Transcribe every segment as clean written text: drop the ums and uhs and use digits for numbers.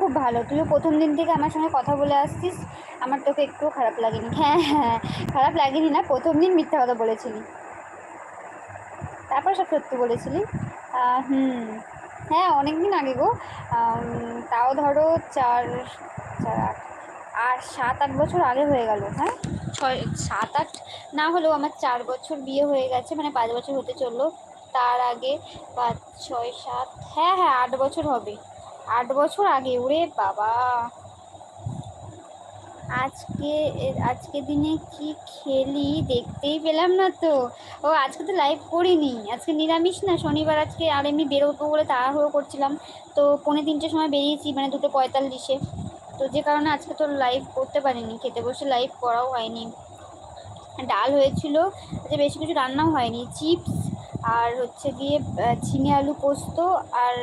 খুব ভালো, তুইও প্রথম দিন থেকে আমার সঙ্গে কথা বলে আসছিস, আমার তোকে একটুও খারাপ লাগেনি। হ্যাঁ হ্যাঁ, খারাপ লাগেনি না, প্রথম দিন মিথ্যা কথা বলেছিলি, তারপর সব সত্যি বলেছিলি। হুম, হ্যাঁ অনেক দিন আগে গো, তাও ধরো চার চার আট আর 7-8 বছর আগে হয়ে গেল। হ্যাঁ 6-7-8 না হলেও আমার 4 বছর বিয়ে হয়ে গেছে, মানে 5 বছর হতে চললো। তার আগে 5-6-7, হ্যাঁ হ্যাঁ 8 বছর হবে, 8 বছর আগে। ওরে বাবা, আজকে আজকে দিনে কি খেলি দেখতেই পেলাম না তো। ও আজকে তো লাইভ করিনি, আজকে নিরামিষ না, শনিবার আজকে, আর এমনি বেরোবো বলে তাড়াহুড়ো করছিলাম, তো 2:45-র সময় বেরিয়েছি, মানে 2:45-এ, তো যে কারণে আজকে তো লাইভ করতে পারিনি, খেতে বসে লাইভ করাও হয়নি। ডাল হয়েছিল, যে বেশি কিছু রান্নাও হয়নি, চিপস আর হচ্ছে গিয়ে ঝিঙে আলু পোস্ত আর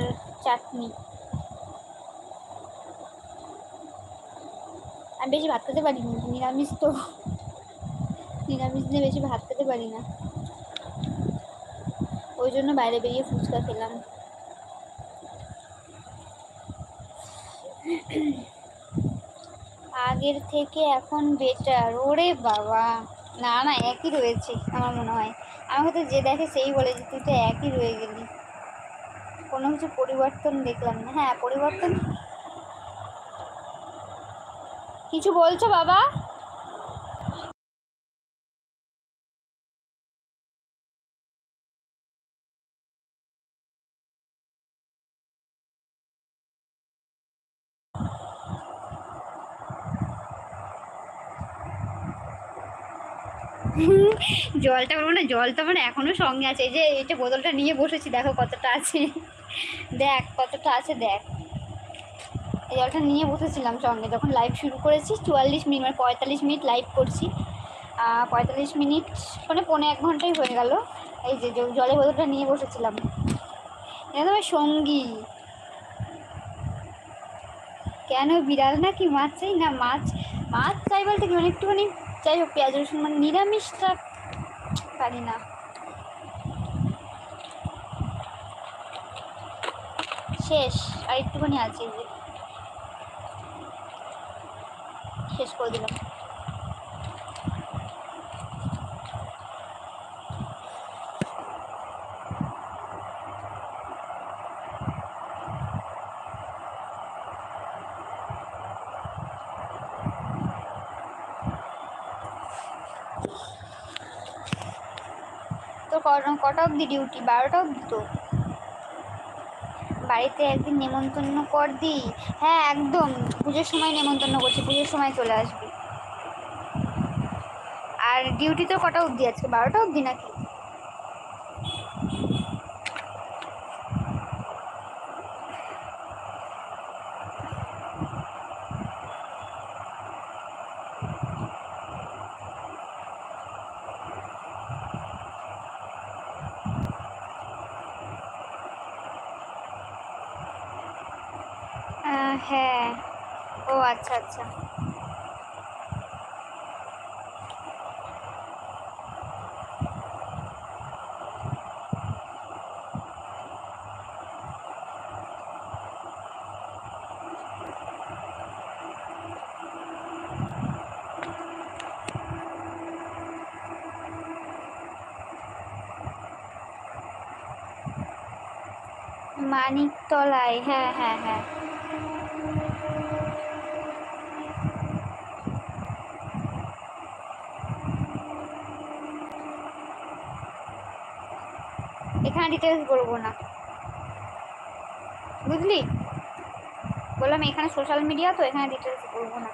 চাটনি। আমি বেশি ভাত খেতে পারি না, নিরামিষ তো, নিরামিষ দিনে বেশি ভাত খেতে পারি না, ওই জন্য বাইরে বেরিয়ে ফুচকা খেলাম। আগের থেকে এখন বেটার? ওরে বাবা, না না একই রয়েছে আমার মনে হয়, আমাকে তো যে দেখে সেই বলে যে তুই তো একই রয়ে গেলি, কোনো কিছু পরিবর্তন দেখলাম না। হ্যাঁ পরিবর্তন, কিছু বলছো বাবা? জলটা বলবো না, জলটা মানে এখনো সঙ্গে আছে, এই যে এটা বোতলটা নিয়ে বসেছি, দেখো কতটা আছে, দেখ কতটা আছে দেখ, এই জলটা নিয়ে বসেছিলাম সঙ্গে যখন লাইভ শুরু করেছি, 44 মিনিট মানে 45 মিনিট লাইভ করছি, 45 মিনিট মানে 1.25 ঘন্টাই হয়ে গেল, এই যে জলের বোতলটা নিয়ে বসেছিলাম, এটা তোমার সঙ্গী। কেন বিড়াল না কি মাছ চাই? না মাছ, মাছ চাই বলতে কি মানে একটুখানি, যাই হোক পেঁয়াজ রসুন মানে নিরামিষটা পারি না। শেষ, আর একটুখানি আছে, যে শেষ করে দিলাম। তো কটা অবধি ডিউটি? 12টা অবধি তো। বাড়িতে একদিন নেমন্তন্ন কর দি। হ্যাঁ একদম, পুজোর সময় নেমন্তন্ন করছি, পুজোর সময় চলে আসবি। আর ডিউটি তো কটা অবধি আজকে? 12টা অবধি নাকি? হ্যাঁ, ও আচ্ছা আচ্ছা। মানিকতলায়, হ্যাঁ হ্যাঁ হ্যাঁ। এখানে ডিটেলস বলবো না, বুঝলি, বললাম এখানে সোশ্যাল মিডিয়া তো, এখানে ডিটেলস বলবো না।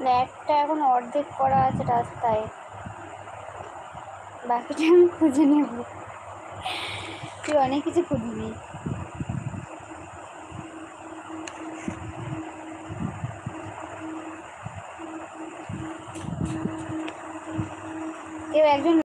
ফ্ল্যাটটা এখন অর্ধেক করা আছে রাস্তায়, বাকিটা আমি খুঁজে নেব। তুই অনেক কিছু খুঁজবি। কেউ একজন